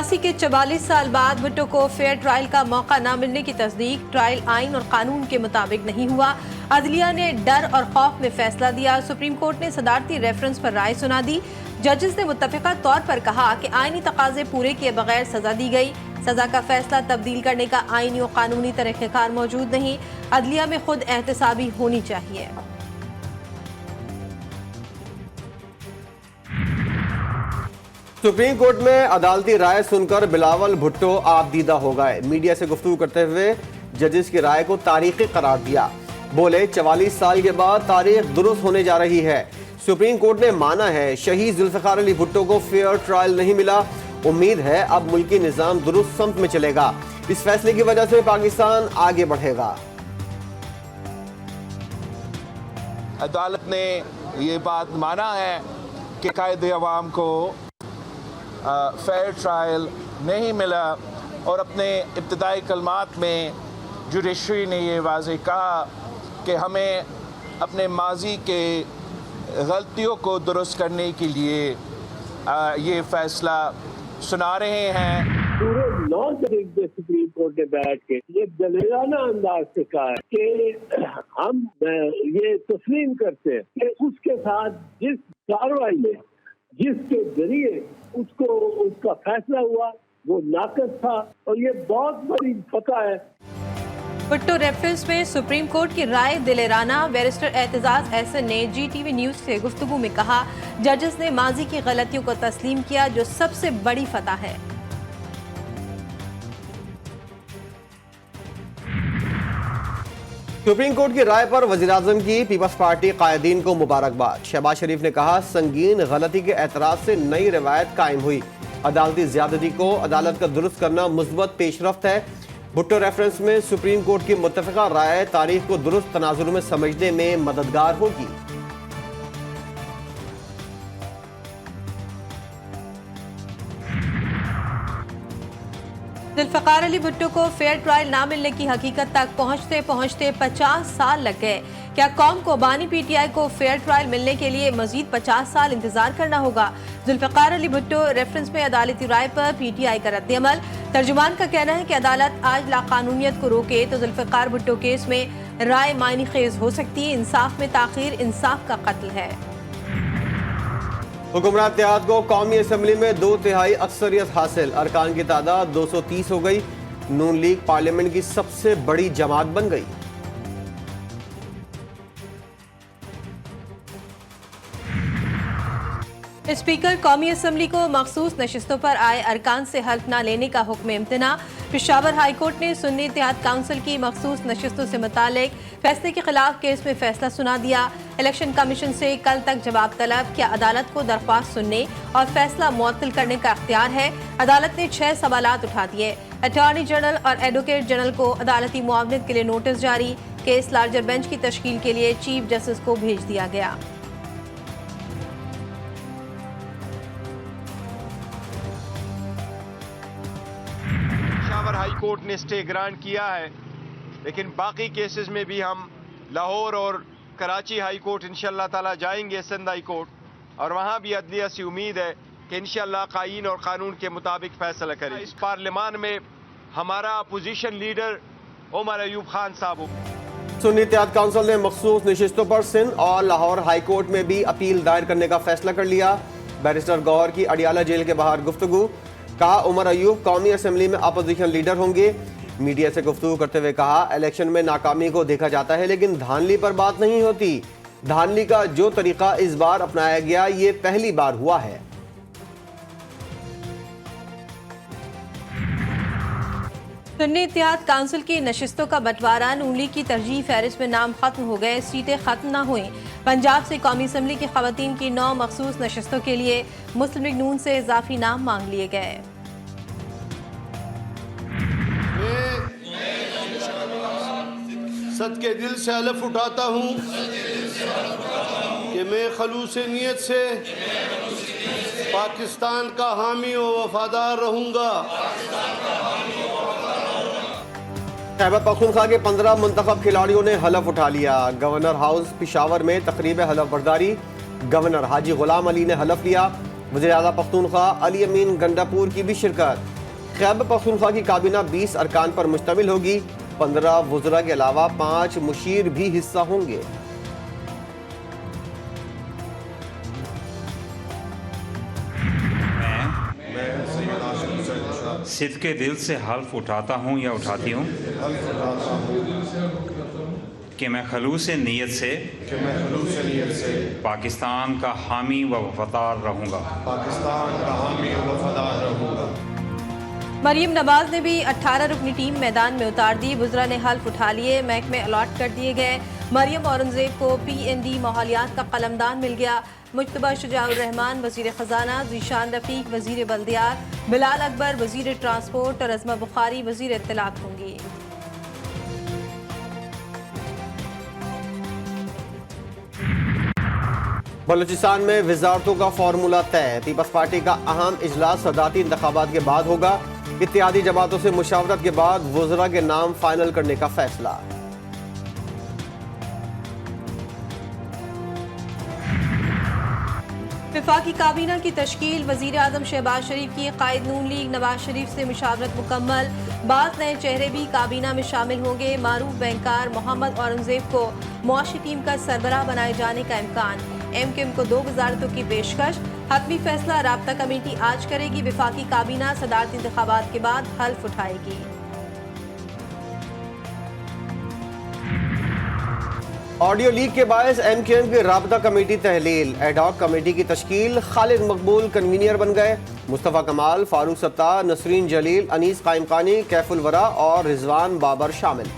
फांसी के 44 साल बाद भुट्टो को फेयर ट्रायल का मौका न मिलने की तस्दीक। ट्रायल आइन और कानून के मुताबिक नहीं हुआ। अदलिया ने डर और खौफ में फैसला दिया। सुप्रीम कोर्ट ने सदारती रेफरेंस पर राय सुना दी। जजेस ने मुत्तफिका तौर पर कहा कि आईनी तकाजे पूरे किए बगैर सजा दी गई। सजा का फैसला तब्दील करने का आईनी और कानूनी तरीक़ेकार मौजूद नहीं। अदलिया में खुद एहतसाबी होनी चाहिए। सुप्रीम कोर्ट में अदालती राय सुनकर बिलावल भुट्टो आपदीदा हो गए। मीडिया से गुफ्तगू करते हुए जजेस की राय को तारीखी करार दिया। बोले 44 साल के बाद तारीख दुरुस्त होने जा रही है। सुप्रीम कोर्ट ने माना है शहीद जुल्फिकार अली भुट्टो को फेयर ट्रायल नहीं मिला। उम्मीद है अब मुल्की निजाम दुरुस्त समत में चलेगा। इस फैसले की वजह से पाकिस्तान आगे बढ़ेगा। अदालत ने ये बात माना है कि कायदे अवाम को फेयर ट्रायल नहीं मिला और अपने इब्तदाई कलमात में जुडिशरी ने ये वाज़ेह कहा कि हमें अपने माजी के गलतियों को दुरुस्त करने के लिए ये फ़ैसला सुना रहे हैं। पूरे 9 तारीख से सुप्रीम कोर्ट ने बैठ के ये दलेराना अंदाज से कहा है कि हम ये तस्लीम करते हैं कि उसके साथ जिस कार्रवाई में जिसके जरिए उसको उसका फैसला हुआ वो नाकस था और ये बहुत बड़ी फतह है। भुट्टो रेफरेंस में सुप्रीम कोर्ट की राय दिलेराना। बैरिस्टर एतजाज एहसन ने GTV न्यूज से गुफ्तगू में कहा, जजेस ने माजी की गलतियों को तस्लीम किया जो सबसे बड़ी फतह है। सुप्रीम कोर्ट की राय पर वज़ीर-ए-आज़म की पीपल्स पार्टी कायदीन को मुबारकबाद। शहबाज शरीफ ने कहा, संगीन गलती के एतराज से नई रिवायत कायम हुई। अदालती ज़्यादती को अदालत का दुरुस्त करना मुस्बत पेशरफ्त है। भुट्टो रेफरेंस में सुप्रीम कोर्ट की मुत्तफ़िका राय तारीख को दुरुस्त तनाजुर में समझने में मददगार होगी। जुल्फिकार अली भुट्टो को फेयर ट्रायल ना मिलने की हकीकत तक पहुंचते पहुंचते 50 साल लग गए। क्या कौम को बानी PTI को फेयर ट्रायल मिलने के लिए मजीद 50 साल इंतजार करना होगा? जुल्फिकार अली भुट्टो रेफरेंस में अदालती राय पर PTI का रद्द-ए-अमल। तर्जुमान का कहना है कि अदालत आज लाकानूनियत को रोके तो जुल्फिकार भुट्टो केस में राय मायने खेज हो सकती है। इंसाफ में ताखीर इंसाफ का कत्ल है। हुक्मरान इत्तेहाद को कौमी असम्बली में 2/3 अक्सरियत हासिल। अरकान की तादाद 230 हो गई। नून लीग पार्लियामेंट की सबसे बड़ी जमात बन गई। स्पीकर कौमी असम्बली को मखसूस नशिस्तों पर आए अरकान से हल्फ न लेने का हुक्म इम्तना। पेशावर हाई कोर्ट ने सुन्नी इत्तेहाद काउंसिल की मखसूस नशिस्तों से मुतालिक फैसले के खिलाफ केस में फैसला सुना दिया। इलेक्शन कमीशन से कल तक जवाब तलब। क्या अदालत को दरख्वास्त सुनने और फैसला मुअत्तल करने का अख्तियार है? अदालत ने 6 सवालात उठा दिए। अटॉर्नी जनरल और एडवोकेट जनरल को अदालती मुआवनत के लिए नोटिस जारी। केस लार्जर बेंच की तश्कील के लिए चीफ जस्टिस को भेज दिया गया। पेशावर हाई कोर्ट ने स्टे ग्रांट किया है, लेकिन बाकी केसेस में भी हम लाहौर और कराची हाई कोर्ट इंशाअल्लाह ताला जाएंगे, सिंध हाई कोर्ट, और वहाँ भी अदलिया से उम्मीद है कि इंशाअल्लाह कायीन और कानून के मुताबिक फैसला करें। इस पार्लियामान में हमारा अपोजिशन लीडर उमर अयूब खान साहब। सुन्नी इत्तेहाद काउंसिल ने मखसूस नशिस्तों पर सिंध और लाहौर हाई कोर्ट में भी अपील दायर करने का फैसला कर लिया। बैरिस्टर गौहर की अडियाला जेल के बाहर गुफ्तगू। कहा, उमर अयूब कौमी असम्बली में अपोजिशन लीडर होंगे। मीडिया से गुफ्तगू करते हुए कहा, इलेक्शन में नाकामी को देखा जाता है लेकिन धांधली पर बात नहीं होती। धांधली का जो तरीका इस बार अपनाया गया ये पहली बार हुआ है। सुन्नी इत्तेहाद काउंसिल की नशिस्तों का बंटवारा। नून लीग की तरजीह फहरिस्त में नाम खत्म हो गए, सीटें खत्म न हुई। पंजाब से कौमी असम्बली की खवातीन की 9 मखसूस नशिस्तों के लिए मुस्लिम लीग नून से इजाफी नाम मांग लिए गए। सदके दिल से हलफ उठाता हूँ कि मैं खलूस नियत से पाकिस्तान का हामी व वफादार रहूँगा। खैबर पख्तूनख्वा के 15 मुंतखब खिलाड़ियों ने हलफ उठा लिया। गवर्नर हाउस पेशावर में तकरीब हलफ बर्दारी। गवर्नर हाजी गुलाम अली ने हलफ लिया। वज़ीर-ए-आज़म पख्तूनख्वा अली अमीन गंडापुर की भी शिरकत। खैबर पख्तूनख्वा की काबीना 20 अरकान पर मुश्तमिल होगी। 15 वज़रा के अलावा 5 मुशीर भी हिस्सा होंगे। सिद्क़े दिल से हल्फ उठाता हूँ या उठाती हूँ कि मैं खलूस नीयत से पाकिस्तान का हामी व वफादार रहूँगा। मरियम नवाज ने भी 18 रुकनी टीम मैदान में उतार दी। वुज़रा ने हल्फ उठा लिए, महकमे अलॉट कर दिए गए। मरियम औरंगजेब को PND माहौलियात का कलमदान मिल गया। मुज्तबा शुजाउर रहमान वज़ीर ख़जाना, ज़ीशान रफ़ीक वज़ीर बल्दियात, बिलाल अकबर वज़ीर ट्रांसपोर्ट और अज़मा बुखारी वज़ीर इत्तलात होंगी। बलूचिस्तान में वज़ारतों का फार्मूला तय। पीपल्स पार्टी का अहम इजलास सदारती इंतखाबात के बाद होगा। इत्तेहादी जमातों से मुशावरत के बाद वज़रा के नाम फाइनल करने का फैसला। वफाकी काबीना की तश्कील। वज़ीर आज़म शहबाज शरीफ की कायद नून लीग नवाज शरीफ से मुशावरत मुकम्मल। बाद नए चेहरे भी काबीना में शामिल होंगे। मारूफ बैंकार मोहम्मद औरंगजेब को मुआशी टीम का सरबराह बनाए जाने का इम्कान। MKM को 2 वज़ारतों की पेशकश। हतमी फैसला राब्ता कमेटी आज करेगी। वफाकी काबीना सदारती इंतखाबात के बाद हल्फ उठाएगी। ऑडियो लीक के बायस MKM की राब्ता कमेटी तहलील। एडॉक कमेटी की तश्कील। खालिद मकबूल कन्वीनियर बन गए। मुस्तफ़ा कमाल, फारूक सत्तार, नसरीन जलील, अनीस कायमखानी, कैफुल वरा और रिजवान बाबर शामिल।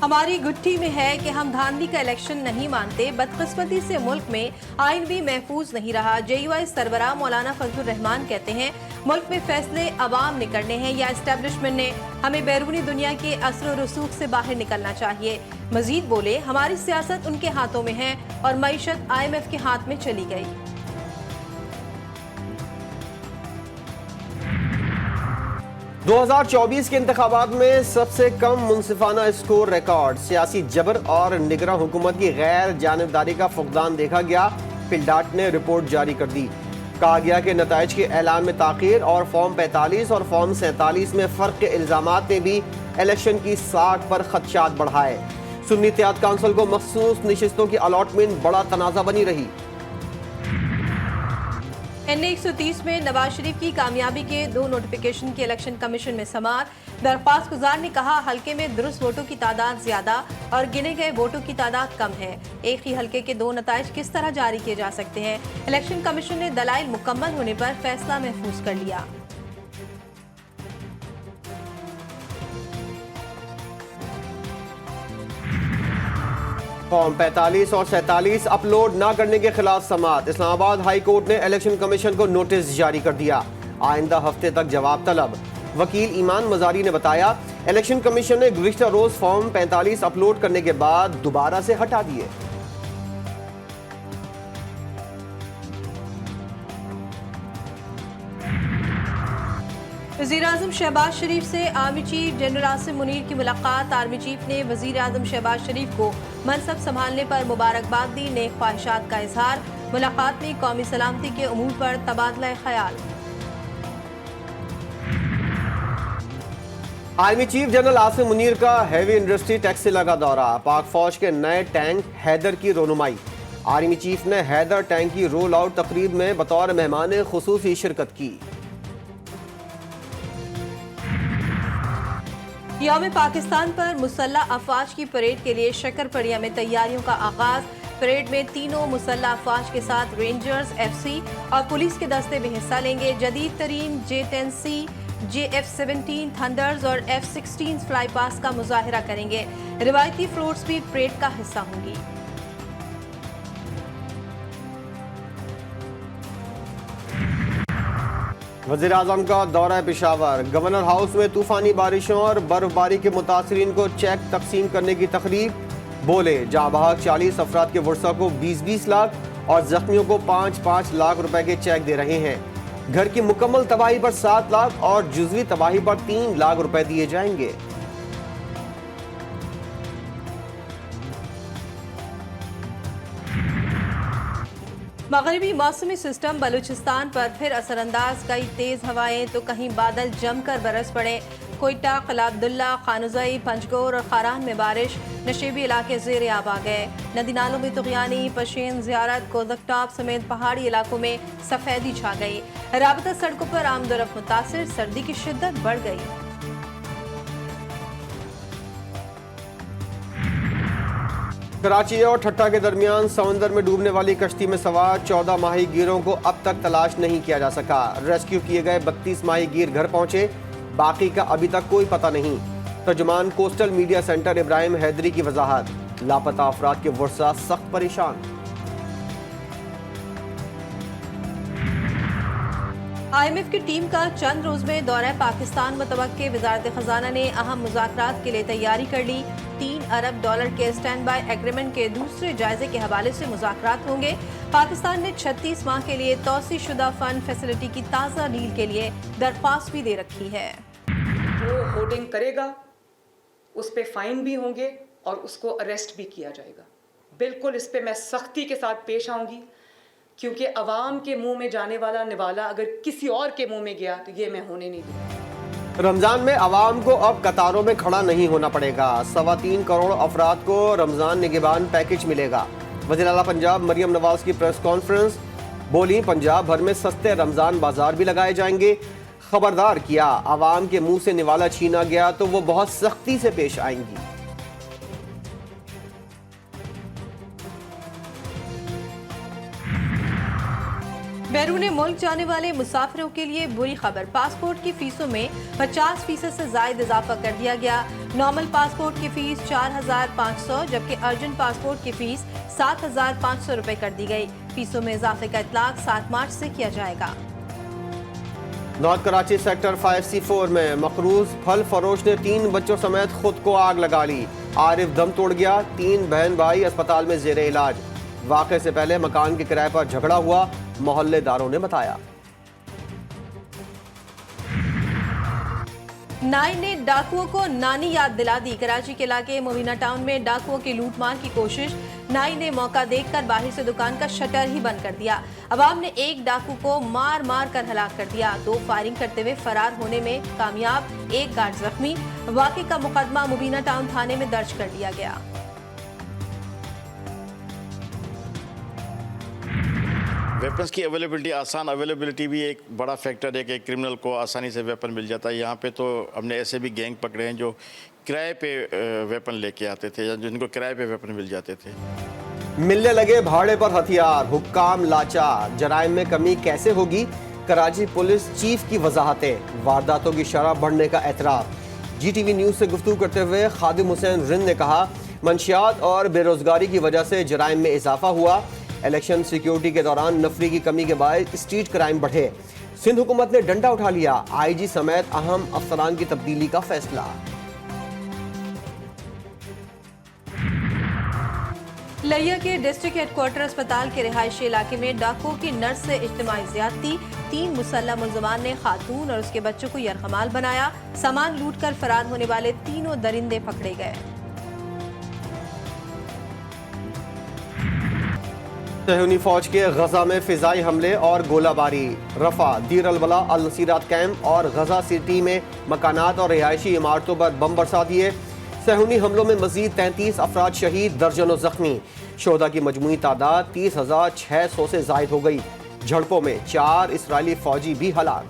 हमारी गुत्थी में है कि हम धांधली का इलेक्शन नहीं मानते। बदकिस्मती से मुल्क में आइन भी महफूज नहीं रहा। JUI सरबराह मौलाना फजलुर रहमान कहते हैं मुल्क में फैसले अवाम ने करने हैं या एस्टेब्लिशमेंट ने। हमें बैरूनी दुनिया के असर और रसूख से बाहर निकलना चाहिए। मजीद बोले, हमारी सियासत उनके हाथों में है और मईशत IMF के हाथ में चली गई। – 2024 के इंतखाबात में सबसे कम मुनसिफाना स्कोर रिकॉर्ड। सियासी जबर और निगरां हुकूमत की गैर जानिबदारी का फुकदान देखा गया। पिलडाट ने रिपोर्ट जारी कर दी। कहा गया कि नताइज के ऐलान में ताख़ीर और फॉर्म 45 और फॉर्म 47 में फ़र्क के इल्ज़ामात ने भी इलेक्शन की साख पर खदशात बढ़ाए। सुन्नी इत्तेहाद काउंसिल को मखसूस नशिस्तों की अलॉटमेंट बड़ा तनाज़ा बनी रही। NA 130 में नवाज शरीफ की कामयाबी के 2 नोटिफिकेशन की इलेक्शन कमीशन में समाअत। दरख्वास्त गुजार ने कहा हल्के में दुरुस्त वोटों की तादाद ज्यादा और गिने गए वोटों की तादाद कम है। एक ही हल्के के 2 नताइज किस तरह जारी किए जा सकते हैं। इलेक्शन कमीशन ने दलाइल मुकम्मल होने पर फैसला महफूज कर लिया। फॉर्म 45 और 47 अपलोड न करने के खिलाफ समाअत। इस्लामाबाद हाई कोर्ट ने इलेक्शन कमीशन को नोटिस जारी कर दिया। आइंदा हफ्ते तक जवाब तलब। वकील ईमान मजारी ने बताया इलेक्शन कमीशन ने गुज़िश्ता रोज फॉर्म 45 अपलोड करने के बाद दोबारा से हटा दिए। वज़ीर आज़म शहबाज शरीफ से army chief general Asim Munir की मुलाकात। आर्मी चीफ ने वज़ीर आज़म शहबाज शरीफ को मनसब संभालने पर मुबारकबाद दी। नेक ख्वाहिशात का इजहार। मुलाकात में कौमी सलामती के उमूर पर तबादला ख्याल। Army chief general Asim Munir का हैवी इंडस्ट्री टैक्सिला का दौरा। पाक फौज के नए टैंक हैदर की रोनुमाई। आर्मी चीफ ने हैदर टैंक की रोल आउट तकरीब में बतौर मेहमान खुसूसी शिरकत की। यौम पाकिस्तान पर मुसल्लह अफवाज की परेड के लिए शकरपड़िया में तैयारियों का आगाज। परेड में तीनों मुसल्लह अफवाज के साथ रेंजर्स, FC और पुलिस के दस्ते भी हिस्सा लेंगे। जदीद तरीन J-10C, JF-17 थंडर्स और F-16 फ्लाई पास का मुजाहिरा करेंगे। रिवायती फ्लोट्स भी परेड का हिस्सा होंगी। वज़ीर आज़म का दौरा पेशावर। गवर्नर हाउस में तूफानी बारिशों और बर्फबारी के मुतासरीन को चेक तकसीम करने की तकरीब। बोले जाँ बहक 40 अफराद के वर्सा को 20-20 लाख और जख्मियों को 5-5 लाख रुपए के चेक दे रहे हैं। घर की मुकम्मल तबाही पर 7 लाख और जुज़वी तबाही पर 3 लाख रुपए दिए जाएंगे। मगरबी मौसमी सिस्टम बलूचिस्तान पर फिर असरअंदाज, कई तेज हवाएं तो कहीं बादल जमकर बरस पड़े। कोयटा, किला अब्दुल्ला, खानुजई, पंजगोर और खारान में बारिश, नशेबी इलाके ज़ेर आब आ गए। नदी नालों में तुगयानी, पशीन, ज़ियारत, कोदक टॉप समेत पहाड़ी इलाकों में सफेदी छा गई। राबता सड़कों पर आमदोरफ्त मुतासिर, सर्दी की शिद्दत बढ़ गई। कराची और ठट्टा के दरमियान समंदर में डूबने वाली कश्ती में सवार 14 माहीगीरों को अब तक तलाश नहीं किया जा सका। रेस्क्यू किए गए 32 माहीगीर घर पहुंचे, बाकी का अभी तक कोई पता नहीं। तर्जुमान coastal media centre Ibrahim Haidari की वजाहत, लापता अफराद के वर्सा सख्त परेशान। IMF की टीम का चंद रोज में दौरा पाकिस्तान मुतवक्के, वजारत खजाना ने अहम मुज़ाकरात के लिए तैयारी कर ली। $3 अरब के स्टैंड बाय एग्रीमेंट के दूसरे जायजे के हवाले से मुज़ाकरात होंगे। पाकिस्तान ने 36 माह के लिए तौसी शुदा फंड फैसिलिटी की ताज़ा डील के लिए दरख्वास्त भी दे रखी है। जो होर्डिंग करेगा उस पे फाइन भी होंगे और उसको अरेस्ट भी किया जाएगा। बिल्कुल इस पे मैं सख्ती के साथ पेश आऊँगी, क्योंकि अवाम के मुंह में जाने वाला निवाला अगर किसी और के मुंह में गया तो ये मैं होने नहीं दूंगा। रमजान में आवाम को अब कतारों में खड़ा नहीं होना पड़ेगा। 3.25 करोड़ अफराद को रमजान निगहबान पैकेज मिलेगा। वज़ीर आला पंजाब मरियम नवाज की प्रेस कॉन्फ्रेंस, बोली पंजाब भर में सस्ते रमजान बाजार भी लगाए जाएंगे। खबरदार किया, आवाम के मुंह से निवाला छीना गया तो वो बहुत सख्ती से पेश आएंगी। बैरून मुल्क जाने वाले मुसाफिरों के लिए बुरी खबर, पासपोर्ट की फीसों में 50% से जायद इजाफा कर दिया गया। नॉर्मल पासपोर्ट की फीस 4,500 जबकि अर्जेंट पासपोर्ट की फीस 7,500 रुपए कर दी गई। फीसों में इजाफे का इतलाक 7 मार्च से किया जाएगा। नॉर्थ कराची सेक्टर 5C4 में मकरूज फल फरोश ने 3 बच्चों समेत खुद को आग लगा ली। आरिफ दम तोड़ गया, 3 बहन भाई अस्पताल में जेरे इलाज। वाक़े से पहले मकान के किराए पर झगड़ा हुआ, मोहल्लेदारों ने बताया। नाई ने डाकुओं को नानी याद दिला दी। कराची के इलाके मोमिना टाउन में डाकुओं की लूटमार की कोशिश, नाई ने मौका देखकर बाहर से दुकान का शटर ही बंद कर दिया। अवाम ने एक डाकू को मार मार कर हलाक कर दिया। 2 फायरिंग करते हुए फरार होने में कामयाब, 1 गार्ड जख्मी। वाक़े का मुकदमा मोमिना टाउन थाने में दर्ज कर लिया गया। वेपन्स की अवेलेबिलिटी, आसान अवेलेबिलिटी भी एक बड़ा फैक्टर है कि क्रिमिनल को आसानी से वेपन मिल जाता है। यहाँ पे तो हमने ऐसे भी गैंग पकड़े हैं जो किराए पे वेपन लेके आते थे या जिनको किराए पे वेपन मिल जाते थे। मिलने लगे भाड़े पर हथियार, हुक्काम लाचार, जराइम में कमी कैसे होगी? कराची पुलिस चीफ की वजाहतें, वारदातों की शरह बढ़ने का एतराफ़। GTV न्यूज़ से गुफ्तगू करते हुए खादिम हुसैन रिंद ने कहा, मंशियात और बेरोजगारी की वजह से जराइम में इजाफा हुआ। इलेक्शन सिक्योरिटी के दौरान नफरी की कमी के बायस स्ट्रीट क्राइम बढ़े। सिंध हुकूमत ने डंडा उठा लिया, IG समेत अहम अफसरान की तब्दीली का फैसला। लिया के डिस्ट्रिक्ट हेडक्वार्टर अस्पताल के रिहायशी इलाके में डाकुओं की नर्स से इज्तिमाई ज्यादती, 3 मुसल्लम मुल्ज़मान ने खातून और उसके बच्चों को यरगमाल बनाया। सामान लूट कर फरार होने वाले 3 दरिंदे पकड़े गए। सहूनी फौज के गजा में फिजाई हमले और गोलाबारी। रफा, दीर अल-बला, अल-नसीरात कैंप और गजा सिटी में मकानात और रिहायशी इमारतों पर बम बरसा दिए। सहूनी हमलों में मजीद 33 अफराद शहीद, दर्जनों जख्मी। शोधा की मजमूई तादाद 30,600 से जायद हो गई। झड़पों में 4 इसराइली फौजी भी हलाक।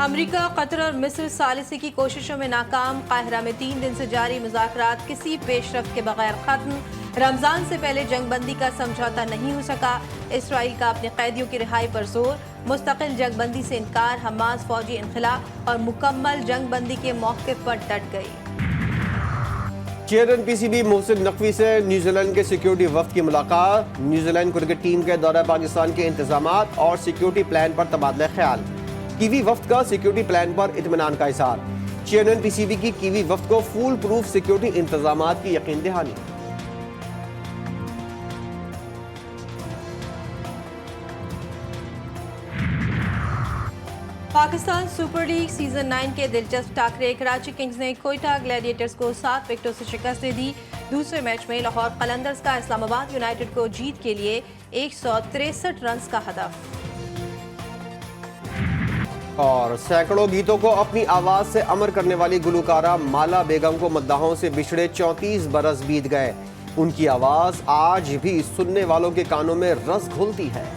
अमेरिका, कतर और मिस्र सालिसी की कोशिशों में नाकाम। काहिरा में 3 दिन से जारी मुज़ाकरात किसी पेशरफ्त के बगैर खत्म। रमजान से पहले जंगबंदी का समझौता नहीं हो सका। इसराइल का अपने कैदियों की रिहाई पर जोर, मुस्तकिल जंगबंदी से इनकार। हमास फौजी इनखला और मुकम्मल जंगबंदी के मौक़िफ़ पर डट गई। चेयरमैन PCB मोहसिन नकवी से न्यूजीलैंड के सिक्योरिटी वफ्द की मुलाकात। न्यूजीलैंड क्रिकेट टीम के दौरा पाकिस्तान के इंतजामात और सिक्योरिटी प्लान पर तबादला ख्याल। कीवी वफ्द का सिक्योरिटी प्लान पर इत्मीनान का इज़हार। चेयरमैन PCB की कीवी वफ्द को फुल प्रूफ सिक्योरिटी इंतजामात की यकीन दहानी। पाकिस्तान सुपर लीग सीजन 9 के दिलचस्प टाकरे। कराची किंग्स ने कोयटा ग्लैडिएटर्स को 7 विकेटों से शिकस्त दे दी। दूसरे मैच में लाहौर कलंदर्स का इस्लामाबाद यूनाइटेड को जीत के लिए 163 रन का हदफ। और सैकड़ों गीतों को अपनी आवाज से अमर करने वाली गुलकारा माला बेगम को मद्दाहों से बिछड़े 34 बरस बीत गए। उनकी आवाज आज भी सुनने वालों के कानों में रस घोलती है।